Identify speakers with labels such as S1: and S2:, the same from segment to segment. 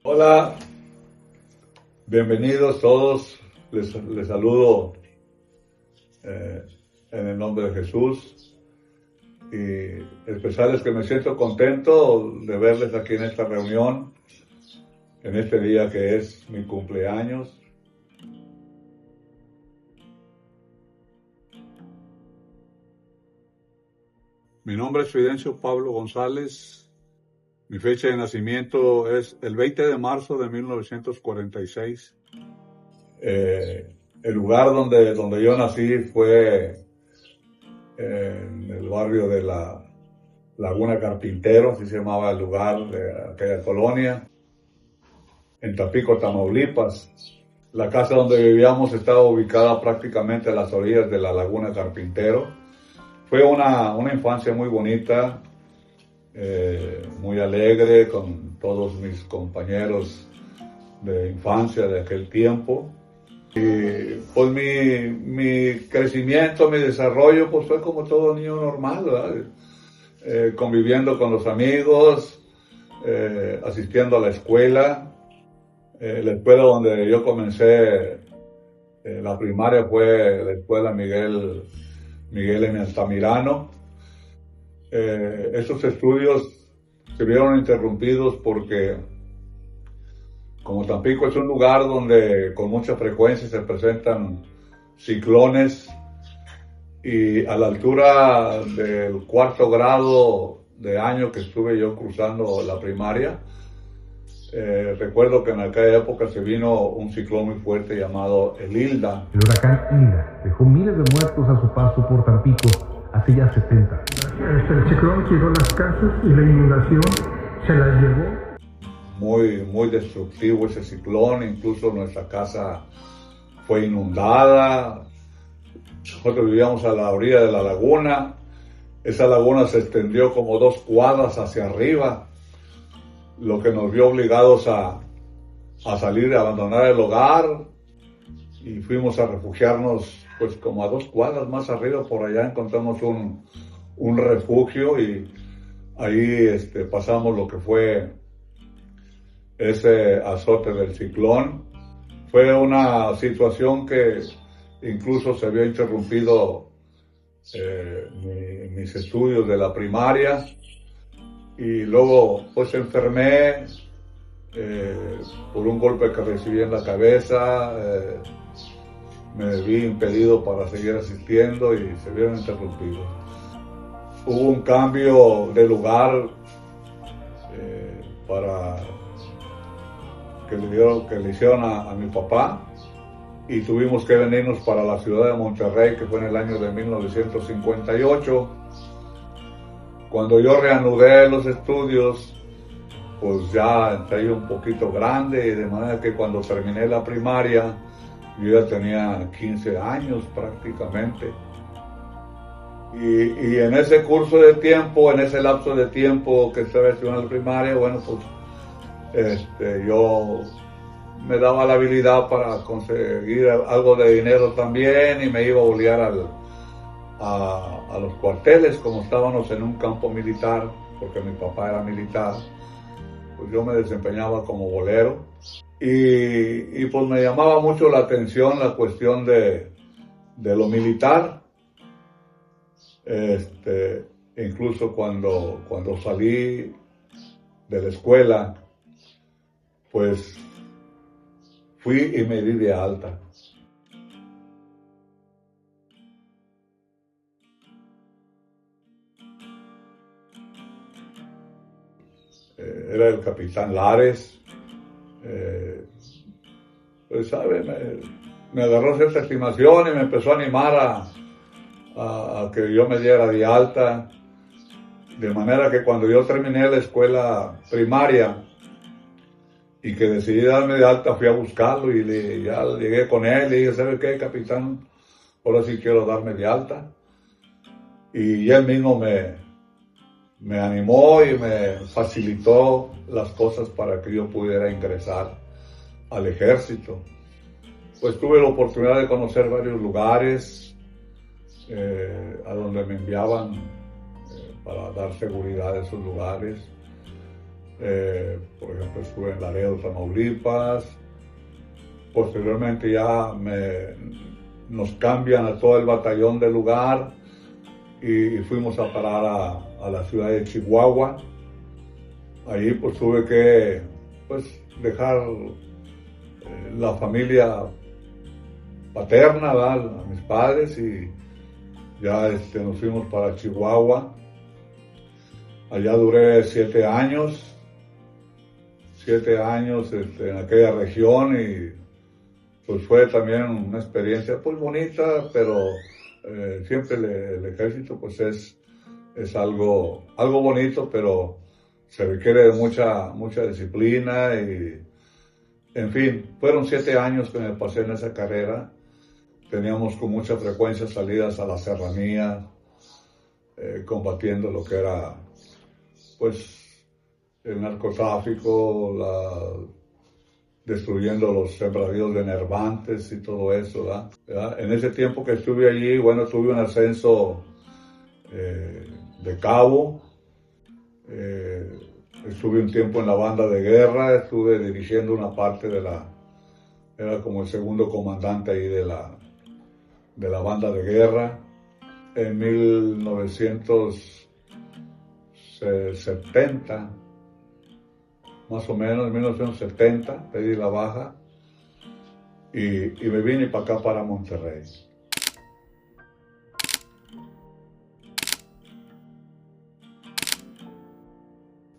S1: Hola, bienvenidos todos. Les saludo en el nombre de Jesús. Y especial es que me siento contento de verles aquí en esta reunión, en este día que es mi cumpleaños. Mi nombre es Fidencio Pablo González. Mi fecha de nacimiento es el 20 de marzo de 1946. El lugar donde yo nací fue en el barrio de la Laguna Carpintero, así se llamaba el lugar de aquella colonia, en Tampico, Tamaulipas. La casa donde vivíamos estaba ubicada prácticamente a las orillas de la Laguna Carpintero. Fue una infancia muy bonita, muy alegre con todos mis compañeros de infancia de aquel tiempo. Y pues mi crecimiento, mi desarrollo, pues fue como todo niño normal, ¿verdad? Conviviendo con los amigos, asistiendo a la escuela. La escuela donde yo comencé la primaria fue la escuela Miguel en Altamirano. Estos estudios se vieron interrumpidos porque, como Tampico es un lugar donde con mucha frecuencia se presentan ciclones, y a la altura del cuarto grado de año que estuve yo cruzando la primaria, recuerdo que en aquella época se vino un ciclón muy fuerte llamado el Hilda.
S2: El huracán Hilda dejó miles de muertos a su paso por Tampico hace ya 70 años.
S3: El ciclón tiró las casas y la inundación se las llevó.
S1: Muy destructivo ese ciclón, incluso nuestra casa fue inundada. Nosotros vivíamos a la orilla de la laguna. Esa laguna se extendió como 2 cuadras hacia arriba, lo que nos vio obligados a salir y abandonar el hogar, y fuimos a refugiarnos pues como a 2 cuadras más arriba. Por allá encontramos un refugio y ahí pasamos lo que fue ese azote del ciclón. Fue una situación que incluso se había interrumpido mis estudios de la primaria, y luego pues enfermé por un golpe que recibí en la cabeza. Me vi impedido para seguir asistiendo y se vieron interrumpidos. Hubo un cambio de lugar para que le hicieron a mi papá, y tuvimos que venirnos para la ciudad de Monterrey, que fue en el año de 1958. Cuando yo reanudé los estudios, pues ya entré un poquito grande, y de manera que cuando terminé la primaria, yo ya tenía 15 años prácticamente. Y en ese curso de tiempo, en ese lapso de tiempo que estaba estudiando la primaria, bueno, pues yo me daba la habilidad para conseguir algo de dinero también, y me iba a bolear a los cuarteles. Como estábamos en un campo militar, porque mi papá era militar, pues yo me desempeñaba como bolero, y pues me llamaba mucho la atención la cuestión de lo militar. Incluso cuando salí de la escuela, pues fui y me di de alta. Era el capitán Lares. Pues sabe, me agarró cierta estimación y me empezó a animar a que yo me diera de alta, de manera que cuando yo terminé la escuela primaria y que decidí darme de alta, fui a buscarlo y ya llegué con él y dije: ¿sabe qué, capitán? Ahora sí quiero darme de alta. Y él mismo me animó y me facilitó las cosas para que yo pudiera ingresar al ejército. Pues tuve la oportunidad de conocer varios lugares a donde me enviaban para dar seguridad a esos lugares. Por ejemplo, estuve en Laredo, Tamaulipas. Posteriormente ya nos cambian a todo el batallón del lugar y fuimos a parar a la ciudad de Chihuahua. Ahí pues tuve que dejar la familia paterna, ¿verdad?, a mis padres, y ya nos fuimos para Chihuahua. Allá duré 7 años en aquella región, y pues fue también una experiencia pues bonita, pero siempre el ejército pues es algo bonito, pero se requiere de mucha disciplina y, en fin, fueron 7 años que me pasé en esa carrera. Teníamos con mucha frecuencia salidas a la serranía, combatiendo lo que era pues el narcotráfico, destruyendo los sembradíos de nervantes y todo eso, ¿verdad? En ese tiempo que estuve allí, bueno, tuve un ascenso de cabo. Estuve un tiempo en la banda de guerra, estuve dirigiendo una parte era como el segundo comandante ahí de la banda de guerra. En 1970, más o menos, en 1970, pedí la baja y me vine para acá, para Monterrey.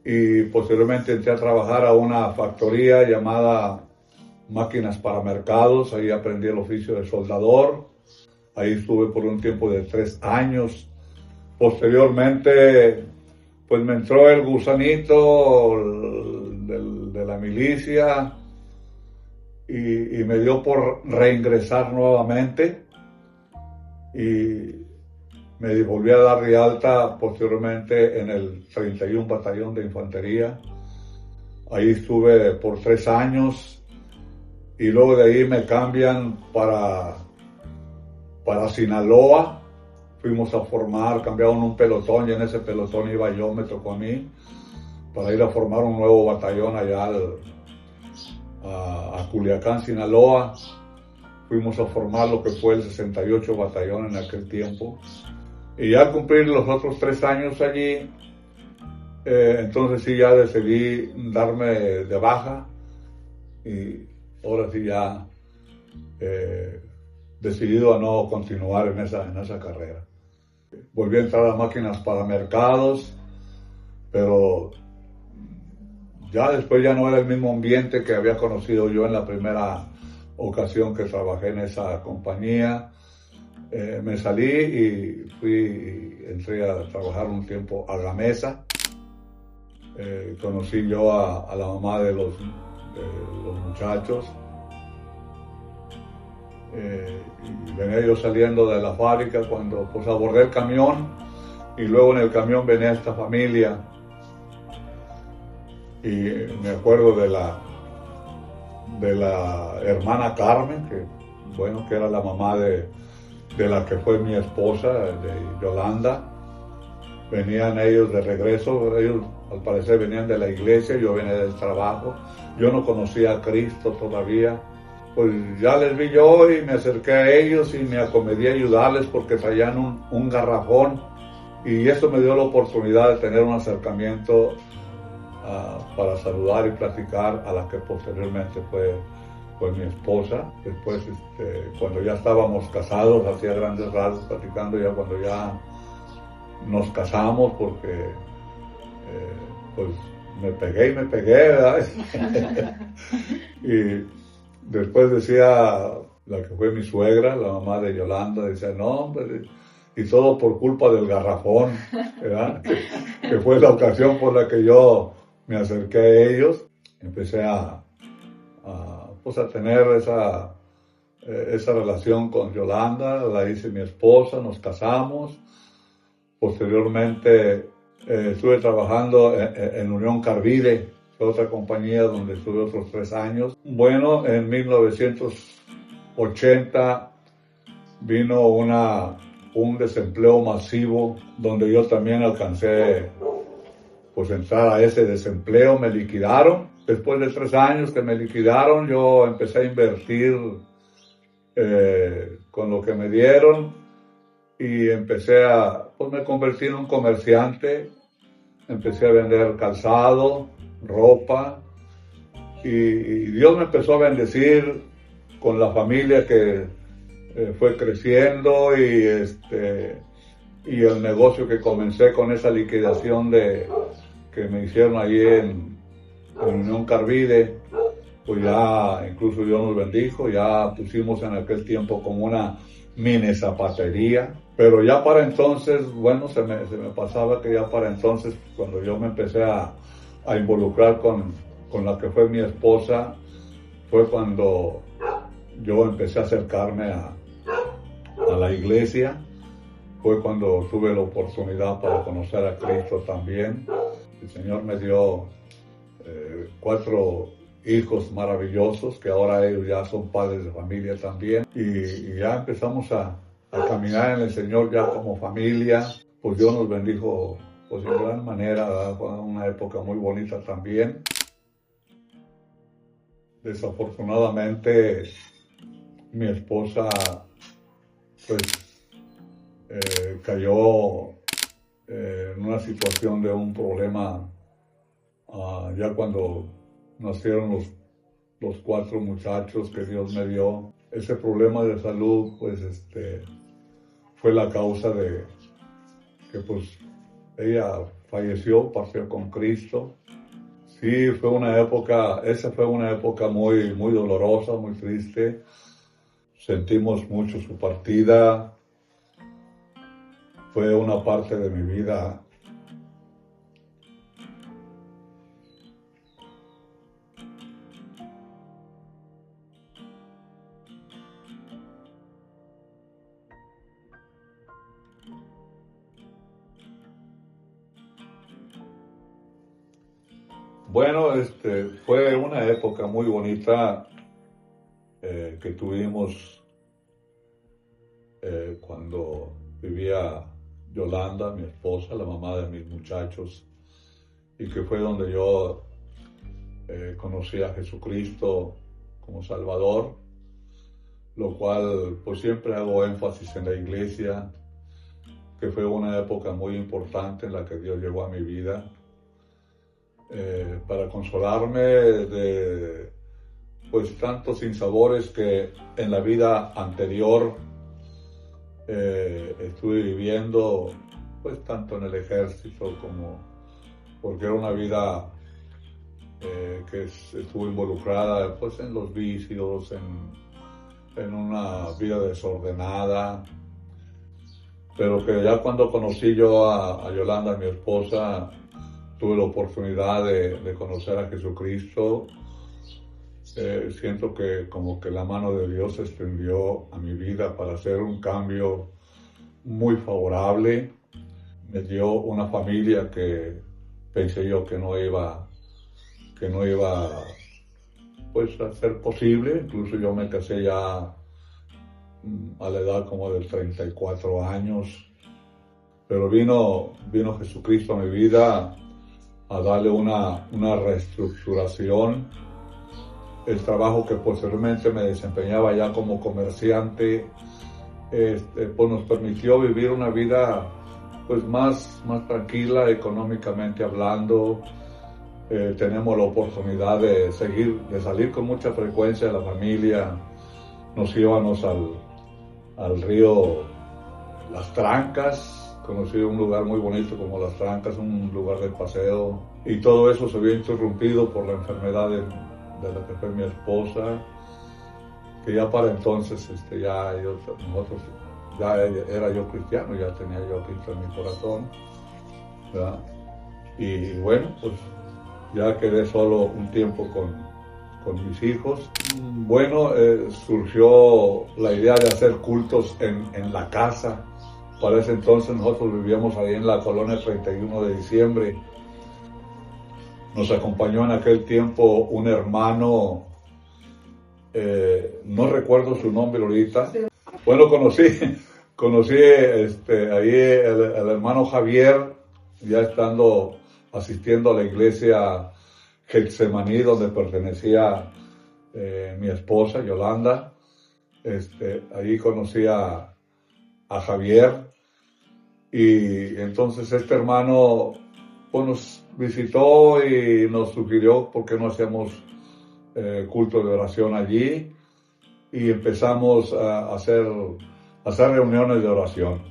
S1: Y posteriormente entré a trabajar a una factoría llamada Máquinas para Mercados. Ahí aprendí el oficio de soldador. Ahí estuve por un tiempo de 3 años. Posteriormente, pues me entró el gusanito de la milicia y me dio por reingresar nuevamente. Y me volví a dar de alta posteriormente en el 31 Batallón de Infantería. Ahí estuve por 3 años y luego de ahí me cambian para Sinaloa. Fuimos a formar, cambiaron un pelotón y en ese pelotón iba yo, me tocó a mí, para ir a formar un nuevo batallón allá a Culiacán, Sinaloa. Fuimos a formar lo que fue el 68 Batallón en aquel tiempo. Y ya al cumplir los otros 3 años allí, entonces sí ya decidí darme de baja y ahora sí ya decidido a no continuar en esa carrera. Volví a entrar a Máquinas para Mercados, pero ya después ya no era el mismo ambiente que había conocido yo en la primera ocasión que trabajé en esa compañía. Me salí y entré a trabajar un tiempo a Gamesa. Conocí yo a la mamá de los muchachos. Y venía yo saliendo de la fábrica cuando pues abordé el camión, y luego en el camión venía esta familia, y me acuerdo de la hermana Carmen, que era la mamá de la que fue mi esposa, de Yolanda. Venían ellos de regreso, ellos al parecer venían de la iglesia, yo venía del trabajo, yo no conocía a Cristo todavía. Pues ya les vi yo y me acerqué a ellos y me acomedí a ayudarles porque traían un garrafón, y eso me dio la oportunidad de tener un acercamiento para saludar y platicar a la que posteriormente fue mi esposa. Después, cuando ya estábamos casados, hacía grandes rasgos platicando ya cuando ya nos casamos, porque pues me pegué, ¿verdad? Y después decía la que fue mi suegra, la mamá de Yolanda, decía, no, hombre, y todo por culpa del garrafón, ¿verdad? que fue la ocasión por la que yo me acerqué a ellos. Empecé a tener esa relación con Yolanda, la hice mi esposa, nos casamos. Posteriormente estuve trabajando en Unión Carbide, otra compañía donde estuve otros 3 años. Bueno, en 1980 vino un desempleo masivo donde yo también alcancé pues entrar a ese desempleo, me liquidaron. Después de 3 años que me liquidaron, yo empecé a invertir con lo que me dieron y pues me convertí en un comerciante, empecé a vender calzado, ropa y Dios me empezó a bendecir con la familia que fue creciendo y el negocio que comencé con esa liquidación que me hicieron allí en Unión Carbide, pues ya incluso Dios nos bendijo, ya pusimos en aquel tiempo como una mini zapatería, pero ya para entonces, bueno, se me pasaba que ya para entonces, cuando yo me empecé a involucrar con la que fue mi esposa, fue cuando yo empecé a acercarme a la iglesia, fue cuando tuve la oportunidad para conocer a Cristo también. El Señor me dio 4 hijos maravillosos, que ahora ellos ya son padres de familia también, y ya empezamos a caminar en el Señor ya como familia. Pues Dios nos bendijo pues de gran manera, ¿verdad? Fue una época muy bonita también. Desafortunadamente mi esposa pues cayó en una situación de un problema ya cuando nacieron los 4 muchachos que Dios me dio. Ese problema de salud pues fue la causa de que pues ella falleció, partió con Cristo. Sí, esa fue una época muy, muy dolorosa, muy triste. Sentimos mucho su partida. Fue una parte de mi vida bueno, fue una época muy bonita que tuvimos cuando vivía Yolanda, mi esposa, la mamá de mis muchachos, y que fue donde yo conocí a Jesucristo como Salvador, lo cual pues siempre hago énfasis en la iglesia, que fue una época muy importante en la que Dios llegó a mi vida para consolarme de pues tantos sinsabores que en la vida anterior estuve viviendo, pues tanto en el ejército como porque era una vida que estuvo involucrada pues en los vicios, en una vida desordenada, pero que ya cuando conocí yo a Yolanda, mi esposa, tuve la oportunidad de conocer a Jesucristo. Siento que como que la mano de Dios se extendió a mi vida para hacer un cambio muy favorable. Me dio una familia que pensé yo que no iba pues a ser posible. Incluso yo me casé ya a la edad como de 34 años. Pero vino Jesucristo a mi vida a darle una reestructuración. El trabajo que posteriormente me desempeñaba ya como comerciante, pues nos permitió vivir una vida pues más tranquila económicamente hablando. Tenemos la oportunidad de salir con mucha frecuencia de la familia. Nos íbamos al río Las Trancas. Conocí un lugar muy bonito como Las Trancas, un lugar de paseo, y todo eso se vio interrumpido por la enfermedad de la que fue mi esposa, que ya para entonces ya era yo cristiano, ya tenía yo a Cristo en mi corazón, ¿verdad? Y bueno, pues ya quedé solo un tiempo con mis hijos. Bueno, surgió la idea de hacer cultos en la casa. Para ese entonces nosotros vivíamos ahí en la colonia 31 de diciembre. Nos acompañó en aquel tiempo un hermano, no recuerdo su nombre ahorita. Bueno, conocí ahí el hermano Javier, ya estando asistiendo a la iglesia Getsemaní, donde pertenecía mi esposa, Yolanda. Ahí conocí a Javier, y entonces este hermano pues, nos visitó y nos sugirió por qué no hacíamos culto de oración allí, y empezamos a hacer reuniones de oración.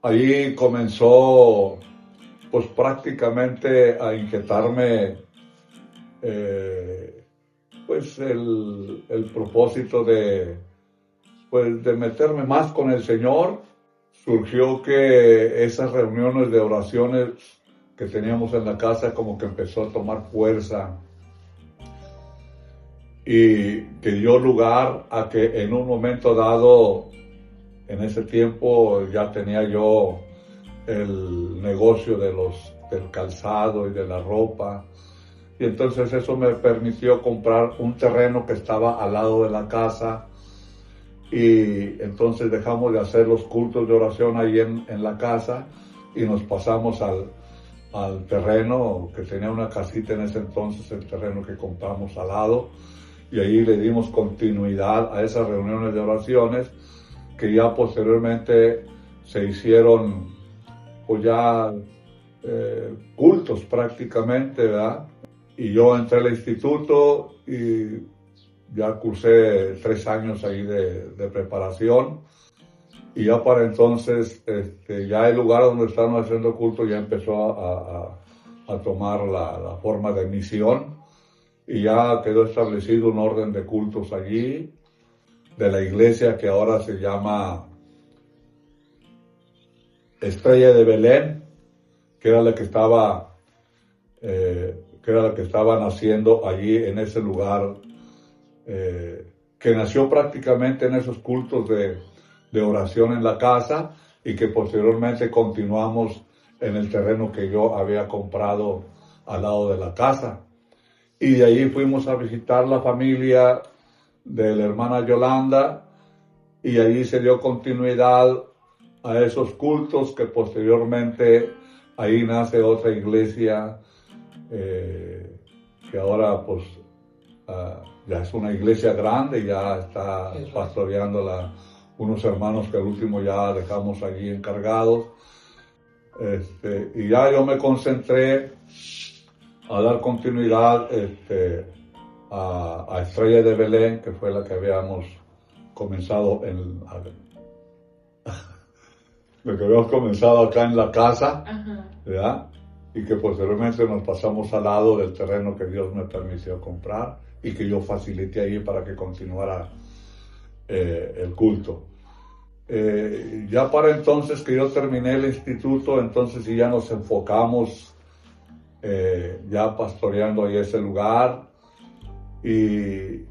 S1: Allí comenzó pues prácticamente a inquietarme pues el propósito de meterme más con el Señor. Surgió que esas reuniones de oraciones que teníamos en la casa como que empezó a tomar fuerza, y que dio lugar a que en un momento dado, en ese tiempo ya tenía yo el negocio del calzado y de la ropa, y entonces eso me permitió comprar un terreno que estaba al lado de la casa, y entonces dejamos de hacer los cultos de oración ahí en la casa y nos pasamos al terreno que tenía una casita en ese entonces, el terreno que compramos al lado, y ahí le dimos continuidad a esas reuniones de oraciones que ya posteriormente se hicieron pues ya cultos prácticamente, ¿verdad? Y yo entré al instituto y ya cursé 3 años ahí de preparación, y ya para entonces ya el lugar donde estábamos haciendo culto ya empezó a tomar la forma de misión, y ya quedó establecido un orden de cultos allí, de la iglesia que ahora se llama Estrella de Belén, que era la que estaba naciendo allí en ese lugar, que nació prácticamente en esos cultos de oración en la casa, y que posteriormente continuamos en el terreno que yo había comprado al lado de la casa. Y de ahí fuimos a visitar la familia de la hermana Yolanda, y allí se dio continuidad a esos cultos, que posteriormente ahí nace otra iglesia que ahora pues ya es una iglesia grande, ya está pastoreándola unos hermanos que al último ya dejamos allí encargados. Y ya yo me concentré a dar continuidad a Estrella de Belén, que fue la que habíamos comenzado acá en la casa, ¿verdad? Y que posteriormente nos pasamos al lado del terreno que Dios me permitió comprar, y que yo facilité ahí para que continuara el culto. Ya para entonces que yo terminé el instituto, entonces sí ya nos enfocamos ya pastoreando ahí ese lugar, y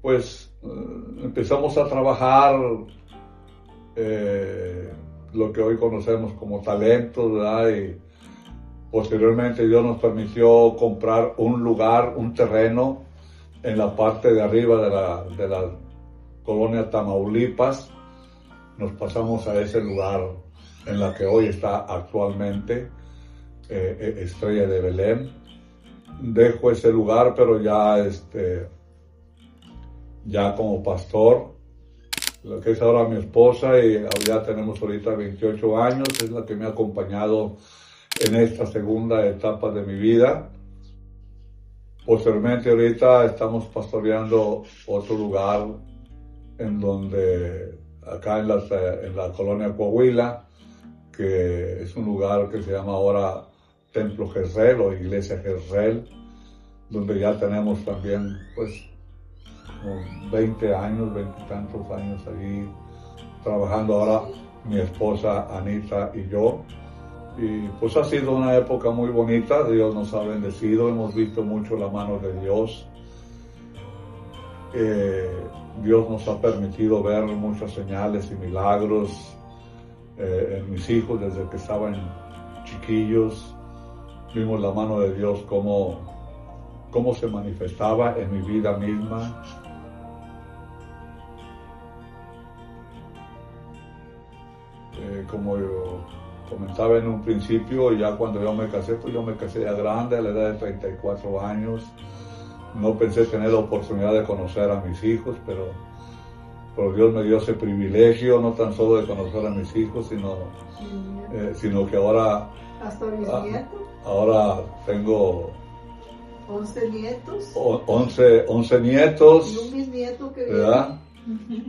S1: pues empezamos a trabajar lo que hoy conocemos como talentos, ¿verdad? Y posteriormente Dios nos permitió comprar un lugar, un terreno en la parte de arriba de la colonia Tamaulipas. Nos pasamos a ese lugar en la que hoy está actualmente Estrella de Belén. Dejo ese lugar, pero ya como pastor, lo que es ahora mi esposa, y ya tenemos ahorita 28 años, es la que me ha acompañado en esta segunda etapa de mi vida. Posteriormente ahorita estamos pastoreando otro lugar en donde, acá en la colonia Coahuila, que es un lugar que se llama ahora Templo Jezreel o Iglesia Jezreel, donde ya tenemos también pues como 20 años, 20 y tantos años allí trabajando ahora mi esposa Anita y yo. Y pues ha sido una época muy bonita, Dios nos ha bendecido, hemos visto mucho la mano de Dios. Dios nos ha permitido ver muchas señales y milagros en mis hijos desde que estaban chiquillos. Vimos la mano de Dios cómo se manifestaba en mi vida misma. Como comentaba en un principio, ya cuando yo me casé, pues yo me casé ya grande, a la edad de 34 años. No pensé tener la oportunidad de conocer a mis hijos, pero Dios me dio ese privilegio, no tan solo de conocer a mis hijos, sino que ahora...
S4: ¿Hasta bisnieto?
S1: Ahora tengo...
S4: 11 nietos.
S1: 11 nietos.
S4: Y un bisnieto que
S1: ¿verdad?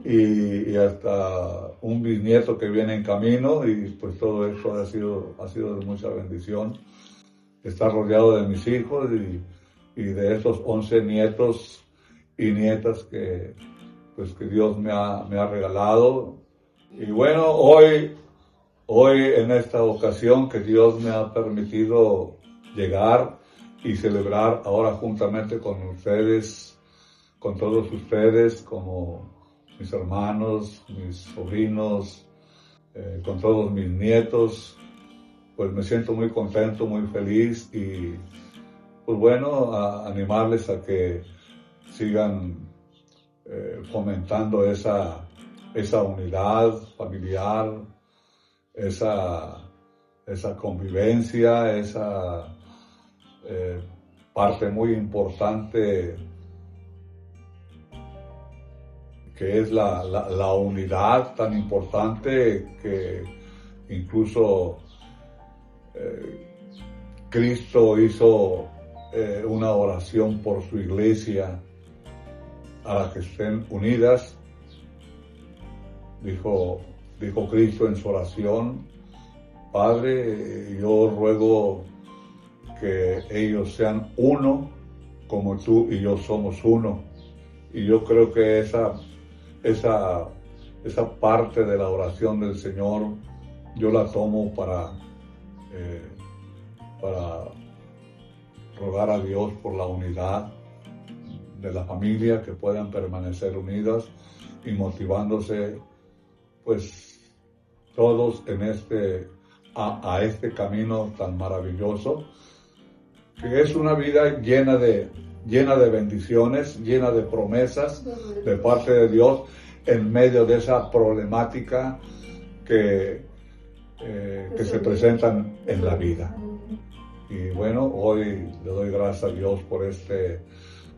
S1: Y hasta un bisnieto que viene en camino, y pues todo eso ha sido de mucha bendición. Estar rodeado de mis hijos y de esos 11 nietos y nietas que Dios me ha regalado. Y bueno, hoy en esta ocasión que Dios me ha permitido llegar y celebrar ahora juntamente con ustedes, con todos ustedes, como mis hermanos, mis sobrinos, con todos mis nietos, pues me siento muy contento, muy feliz y pues bueno, a animarles a que sigan fomentando esa unidad familiar, esa convivencia, esa parte muy importante que es la unidad tan importante que incluso Cristo hizo una oración por su iglesia a la que estén unidas. Dijo Cristo en su oración: Padre, yo ruego que ellos sean uno como tú y yo somos uno. Y yo creo que esa parte de la oración del Señor yo la tomo para rogar a Dios por la unidad de la familia, que puedan permanecer unidas y motivándose pues todos en a este camino tan maravilloso, que es una vida llena de bendiciones, llena de promesas de parte de Dios en medio de esa problemática que se presentan en la vida. Y bueno, hoy le doy gracias a Dios por este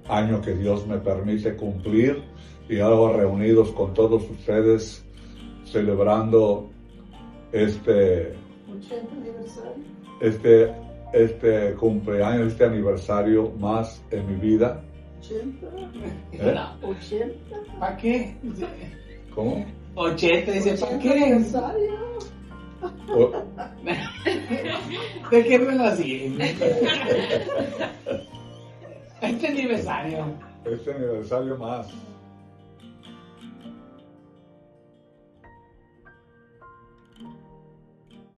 S1: año que Dios me permite cumplir y ahora reunidos con todos ustedes celebrando este
S4: 80 aniversario.
S1: Este cumpleaños, este aniversario más en mi vida.
S4: 80.
S5: No.
S4: 80.
S5: ¿Para qué?
S1: ¿Cómo?
S5: 80, dice, ¿para
S4: 80
S5: qué?
S4: aniversario.
S5: ¿De qué me lo sigue? Este aniversario.
S1: Este aniversario más.